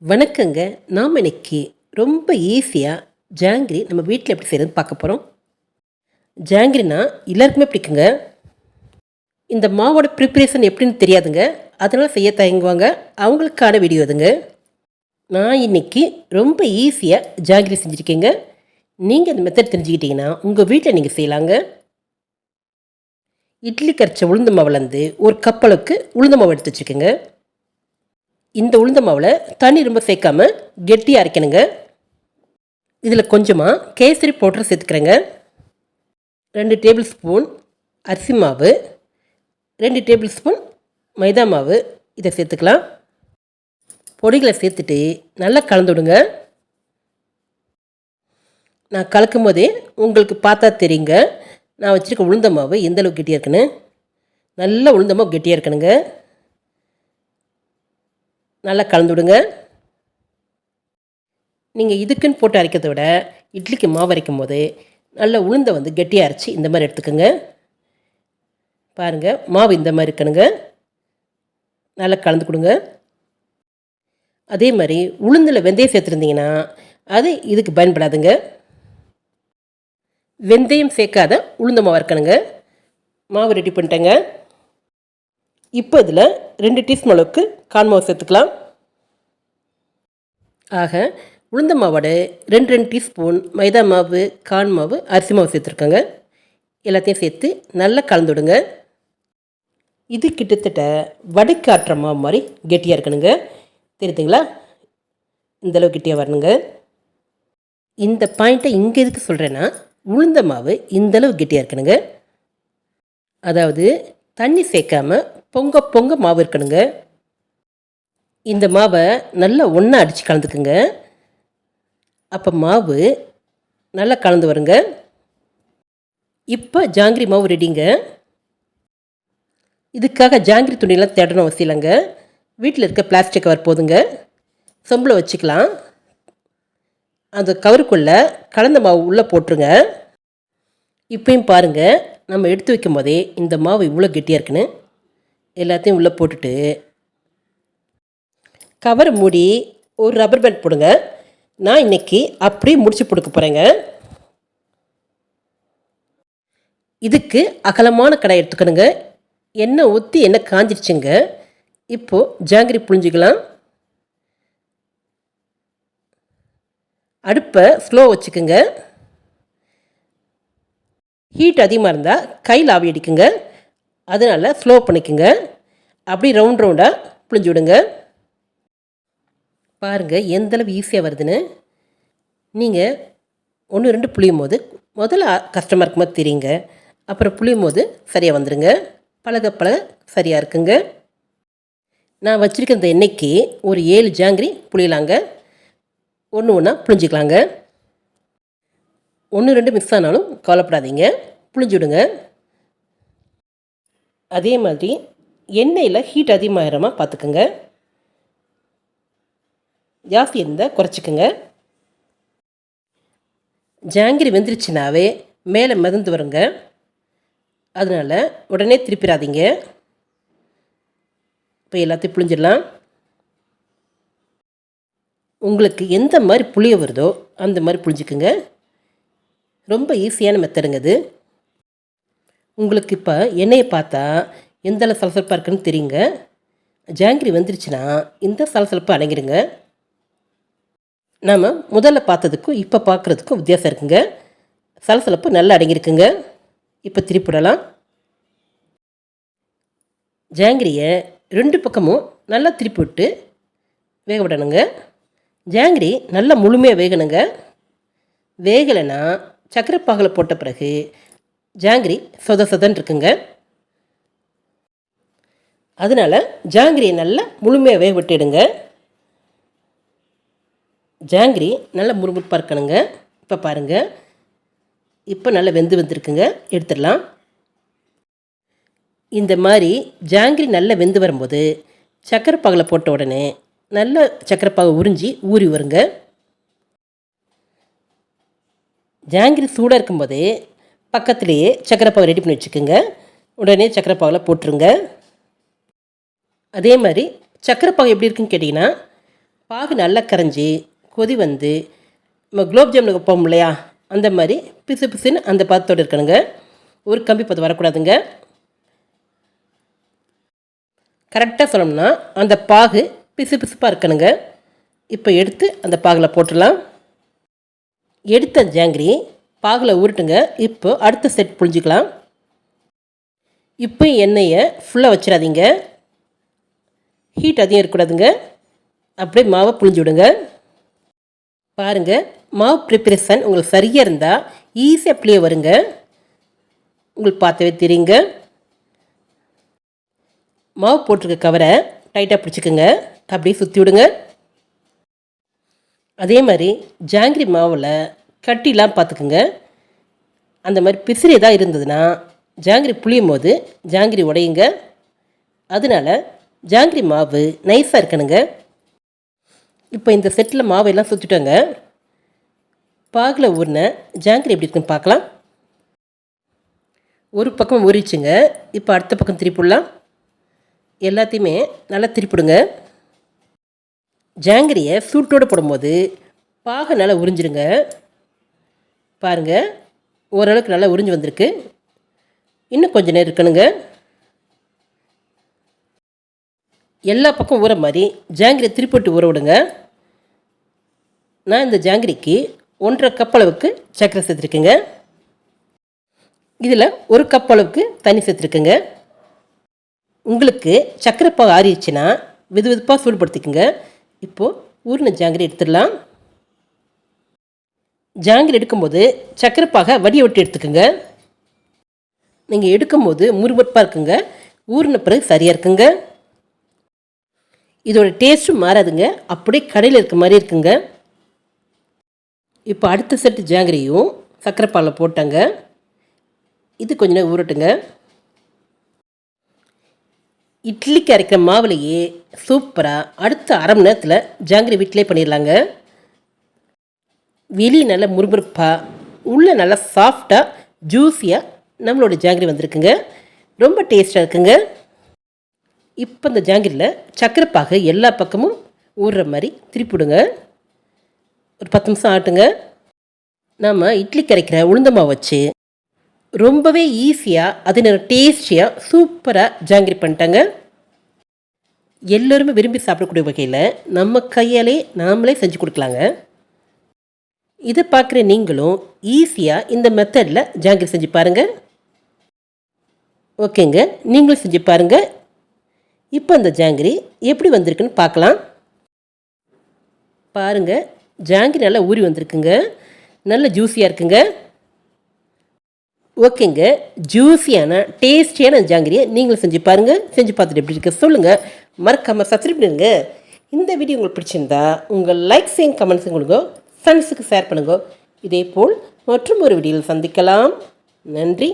வணக்கங்க. நாம் இன்னைக்கு ரொம்ப ஈஸியா ஜாங்கிரி நம்ம வீட்ல எப்படி செய்றதுன்னு பார்க்க போறோம். ஜாங்கிரினா எல்லாருக்குமே பிடிக்குங்க. இந்த மாவோட ப்ரிப்பரேஷன் எப்படின்னு தெரியாதுங்க. அதனால செய்ய தயங்குவாங்க. அவங்களுக்கான வீடியோ இதுங்க. நான் இன்னைக்கு ரொம்ப ஈஸியா ஜாங்கிரி செஞ்சுருக்கேங்க. நீங்க இந்த மெத்தட் தெரிஞ்சுக்கிட்டீங்கன்னா, உங்க வீட்ல நீங்க செய்யலாங்க. இட்லி கரைச்ச உளுந்து மாவுலேருந்து ஒரு கப் அளவுக்கு உளுந்த மாவு எடுத்து வச்சுக்கோங்க. இந்த உளுந்த மாவில் தண்ணி ரொம்ப சேர்க்காம கெட்டியாக அரைக்கணுங்க. இதில் கொஞ்சமாக கேசரி பவுடர் சேர்த்துக்கிறேங்க. 2 டேபிள் ஸ்பூன் அரிசி மாவு, 2 டேபிள் ஸ்பூன் மைதா மாவு இதை சேர்த்துக்கலாம். பொடிகளை சேர்த்துட்டு நல்லா கலந்து விடுங்க. நான் கலக்கும் போதே உங்களுக்கு பார்த்தா தெரியுங்க, நான் வச்சுருக்க உளுந்த மாவு எந்தளவுக்கு கெட்டியாக இருக்குன்னு. நல்லா உளுந்த மாவு கெட்டியாக இருக்கணுங்க. நல்லா கலந்து விடுங்க. நீங்கள் இதுக்குன்னு போட்டு அரைக்கிறத விட இட்லிக்கு மாவு அரைக்கும் போது நல்லா உளுந்தை கெட்டியாக அரைச்சி இந்த மாதிரி எடுத்துக்கோங்க. பாருங்கள், மாவு இந்த மாதிரி இருக்கணுங்க. நல்லா கலந்து கொடுங்க. அதே மாதிரி உளுந்தில் வெந்தயம் சேர்த்துருந்தீங்கன்னா அது இதுக்கு பயன்படாதுங்க. வெந்தயம் சேர்க்காத உளுந்த மாவு இருக்கணுங்க. மாவு ரெடி பண்ணிட்டேங்க. இப்போ இதில் 2 டீஸ்பூன் அளவுக்கு கான் மாவு சேர்த்துக்கலாம். ஆக உளுந்த மாவோட 2 டீஸ்பூன் மைதா மாவு, கான் மாவு, அரிசி மாவு சேர்த்துருக்கோங்க. எல்லாத்தையும் சேர்த்து நல்லா கலந்து விடுங்க. இது கிட்டத்தட்ட வடைக்காட்டுற மாவு மாதிரி கெட்டியாக இருக்கணுங்க. தெரியுதுங்களா? இந்தளவு கெட்டியாக வரணுங்க. இந்த பாயிண்ட்டை இங்கே எதுக்கு சொல்கிறேன்னா, உளுந்த மாவு இந்தளவு கெட்டியாக இருக்கணுங்க. அதாவது தண்ணி சேர்க்காம பொங்க பொங்க மாவு இருக்கணுங்க. இந்த மாவை நல்லா ஒன்றா அடித்து கலந்துக்குங்க. அப்போ மாவு நல்லா கலந்து வருங்க. இப்போ ஜாங்கிரி மாவு ரெடிங்க. இதுக்காக ஜாங்கிரி துணியெல்லாம் தேடணும் அவசியம் இல்லைங்க. வீட்டில் இருக்க பிளாஸ்டிக் கவர் போதுங்க. சொம்பில் வச்சுக்கலாம். அந்த கவருக்குள்ளே கலந்த மாவு உள்ளே போட்டுருங்க. இப்போயும் பாருங்கள், நம்ம எடுத்து வைக்கும் போதே இந்த மாவு இவ்வளோ கெட்டியாக இருக்குன்னு. எல்லாத்தையும் உள்ளே போட்டுட்டு கவர் மூடி ஒரு ரப்பர் பேண்ட் போடுங்க. நான் இன்றைக்கி அப்படியே முடிச்சு கொடுக்க போகிறேங்க. இதுக்கு அகலமான கடாய் எடுத்துக்கணுங்க. எண்ணெய் ஊற்றி எண்ணெய் காஞ்சிருச்சுங்க. இப்போது ஜாங்கிரி புழிஞ்சிக்கலாம். அடுப்பை ஸ்லோ வச்சுக்குங்க. ஹீட் அதிகமாக இருந்தால் கையில் ஆவி அடிக்குங்க. அதனால் ஸ்லோ பண்ணிக்கோங்க. அப்படி ரவுண்ட் ரவுண்டாக புழிஞ்சு விடுங்க. பாருங்கள் எந்தளவு ஈஸியாக வருதுன்னு. நீங்கள் 1 2 புளியும் போது முதல்ல கஷ்டமாக இருக்கும் போது தெரியுங்க. அப்புறம் புளியும் போது சரியாக வந்துடுங்க. பழக பழக சரியாக இருக்குங்க. நான் வச்சுருக்க இந்த எண்ணெய்க்கு ஒரு 7 ஜாங்கிரி புளியலாங்க. ஒன்று ஒன்றா புளிஞ்சிக்கலாங்க. 1 2 மிஸ் ஆனாலும் கவலைப்படாதீங்க, புளிஞ்சு விடுங்க. அதே மாதிரி எண்ணெயில் ஹீட் அதிகமாகிடாமல் பார்த்துக்குங்க. ஜாஸ்தி இருந்தால் குறைச்சிக்கோங்க. ஜாங்கிரி வெந்துருச்சுனாவே மேலே மிதந்து வருங்க. அதனால் உடனே திருப்பிடாதீங்க. இப்போ எல்லாத்தையும் புளிஞ்சிடலாம். உங்களுக்கு எந்த மாதிரி புளிய வருதோ அந்த மாதிரி புளிஞ்சிக்குங்க. ரொம்ப ஈஸியான மெத்தடுங்க இது. உங்களுக்கு இப்போ எண்ணெயை பார்த்தா எந்தளவு சலசலப்பாக இருக்குன்னு தெரியுங்க. ஜாங்கிரி வந்துருச்சுன்னா இந்த சலசலப்பு அடங்கிடுங்க. நாம் முதல்ல பார்த்ததுக்கும் இப்போ பார்க்குறதுக்கும் வித்தியாசம் இருக்குங்க. சலசலப்பு நல்லா அடங்கியிருக்குங்க. இப்போ திருப்பிடலாம். ஜாங்கிரியை 2 பக்கமும் நல்லா திருப்பி விட்டு வேக விடணுங்க. ஜாங்கிரி நல்லா முழுமையாக வேகணுங்க. வேகலைன்னா சர்க்கரை பாகில் போட்ட பிறகு ஜாங்கிரி சொத சொதன்னு இருக்குங்க. அதனால் ஜாங்கிரியை நல்லா முழுமையாக வேக விட்டுடுங்க. ஜாங்கிரி நல்லா முறுமுறுப்பாக இருக்கணுங்க. இப்போ பாருங்கள், இப்போ நல்லா வெந்து வந்துருக்குங்க. எடுத்துடலாம். இந்த மாதிரி ஜாங்கிரி நல்லா வெந்து வரும்போது சர்க்கரை பாகில் போட்ட உடனே நல்ல சர்க்கரை பாகு உறிஞ்சி ஊறி வருங்க. ஜாங்கிரி சூடாக இருக்கும்போதே பக்கத்துலேயே சர்க்கரை பாகு ரெடி பண்ணி வச்சுக்கோங்க. உடனே சர்க்கரை பாகில் போட்டுருங்க. அதே மாதிரி சர்க்கரை பாகு எப்படி இருக்குன்னு கேட்டிங்கன்னா, பாகு நல்லா கரைஞ்சி கொதி வந்து நம்ம குலோப் ஜாமுனுக்கு வைப்போம் இல்லையா, அந்த மாதிரி பிசு பிசுன்னு அந்த பதத்தோடு இருக்கணுங்க. ஒரு கம்பி பதம் வரக்கூடாதுங்க. கரெக்டாக சொல்லணும்னா அந்த பாகு பிசு பிசுப்பாக இருக்கணுங்க. இப்போ எடுத்து அந்த பாகில் போட்டுடலாம். எடுத்த ஜாங்கிரி பாகில் உருட்டுங்க. இப்போ அடுத்த செட் புழிஞ்சிக்கலாம். இப்போ எண்ணெயை ஃபுல்லாக வச்சிடாதீங்க, ஹீட் அதிகம் இருக்கக்கூடாதுங்க. அப்படியே மாவை புழிஞ்சு விடுங்க. பாருங்கள், மாவு ப்ரிப்பரேஷன் உங்களுக்கு சரியாக இருந்தால் ஈஸியாக அப்படியே வருங்க. உங்களுக்கு பார்த்தாவே தெரியுங்க. மாவு போட்டிருக்க கவரை டைட்டாக பிடிச்சிக்கோங்க. அப்படியே சுற்றி விடுங்க. அதே மாதிரி ஜாங்கிரி மாவில் கட்டிலாம் பார்த்துக்குங்க. அந்த மாதிரி பிசிறி ஏதாவது இருந்ததுன்னா ஜாங்கிரி புளியும் போது ஜாங்கிரி உடையுங்க. அதனால் ஜாங்கிரி மாவு நைஸாக இருக்கணுங்க. இப்போ இந்த செட்டில் மாவெல்லாம் சுற்றிட்டோங்க. பாகில் ஊறின ஜாங்கிரி எப்படி இருக்குன்னு பார்க்கலாம். ஒரு பக்கம் ஊறிச்சுங்க. இப்போ அடுத்த பக்கம் திருப்பிடலாம். எல்லாத்தையுமே நல்லா திருப்பிடுங்க. ஜாங்கிரியை சூட்டோடு போடும்போது பாகை நல்லா உறிஞ்சிடுங்க. பாருங்கள், ஓரளவுக்கு நல்லா உறிஞ்சி வந்திருக்கு. இன்னும் கொஞ்சம் நேரம் இருக்கணுங்க. எல்லா பக்கம் ஊற மாதிரி ஜாங்கிரியை திருப்பிட்டு ஊற விடுங்க. நான் இந்த ஜாங்கிரிக்கு 1.5 கப் அளவுக்கு சர்க்கரை சேர்த்துருக்கேங்க. இதில் 1 கப் அளவுக்கு தண்ணி சேர்த்துருக்கேங்க. உங்களுக்கு சர்க்கரை பாகு ஆறிடுச்சுன்னா வெது வெதுப்பாக சூடுபடுத்திக்கோங்க. இப்போது ஊறின ஜாங்கிரி எடுத்துடலாம். ஜாங்கிரி எடுக்கும்போது சர்க்கரை பாகை வடியை விட்டு எடுத்துக்கோங்க. நீங்கள் எடுக்கும்போது முறுவற்பாக இருக்குங்க. ஊறின பிறகு சரியாக இருக்குங்க. இதோட டேஸ்ட்டும் மாறாதுங்க, அப்படியே கடையில் இருக்க மாதிரி இருக்குங்க. இப்போ அடுத்த செட்டு ஜாங்கிரியும் சர்க்கரை பாலில் போட்டாங்க. இது கொஞ்ச நேரம் ஊறட்டுங்க. இட்லிக்கு அரைக்கிற மாவுலையே சூப்பராக அடுத்த அரை மணி நேரத்தில் ஜாங்கிரி வீட்டிலே பண்ணிடலாங்க. வெளியே நல்லா முறுமுறுப்பாக, உள்ளே நல்லா சாஃப்டாக ஜூஸியாக நம்மளோட ஜாங்கிரி வந்திருக்குங்க. ரொம்ப டேஸ்ட்டாக இருக்குங்க. இப்போ இந்த ஜாங்கிரியில் சர்க்கரை பாகு எல்லா பக்கமும் ஊறுற மாதிரி திருப்பிவிடுங்க. ஒரு 10 நிமிஷம் ஆட்டுங்க. நாம் இட்லி கரைக்கிற உளுந்த மாவு வச்சு ரொம்பவே ஈஸியாக அது டேஸ்டியாக சூப்பராக ஜாங்கிரி பண்ணிட்டாங்க. எல்லோருமே விரும்பி சாப்பிடக்கூடிய வகையில் நம்ம கையாலே நாமளே செஞ்சு கொடுக்கலாங்க. இதை பார்க்குற நீங்களும் ஈஸியாக இந்த மெத்தடில் ஜாங்கிரி செஞ்சு பாருங்கள். ஓகேங்க, நீங்களும் செஞ்சு பாருங்கள். இப்போ இந்த ஜாங்கிரி எப்படி வந்திருக்குன்னு பார்க்கலாம். பாருங்கள், ஜாங்கிரி நல்லா ஊறி வந்திருக்குங்க. நல்ல ஜூஸியாக இருக்குங்க. ஓகேங்க, ஜூஸியான டேஸ்டியான ஜாங்கிரியை நீங்களும் செஞ்சு பாருங்கள். செஞ்சு பார்த்துட்டு எப்படி இருக்க சொல்லுங்கள். மறக்காமல் சப்ஸ்கிரைப் பண்ணுங்க. இந்த வீடியோ உங்களுக்கு பிடிச்சிருந்தா உங்கள் லைக்ஸையும் கமெண்ட்ஸையும் கொடுங்க, ஃப்ரெண்ட்ஸுக்கு ஷேர் பண்ணுங்க. இதே போல் மற்றும் ஒரு வீடியோவில் சந்திக்கலாம். நன்றி.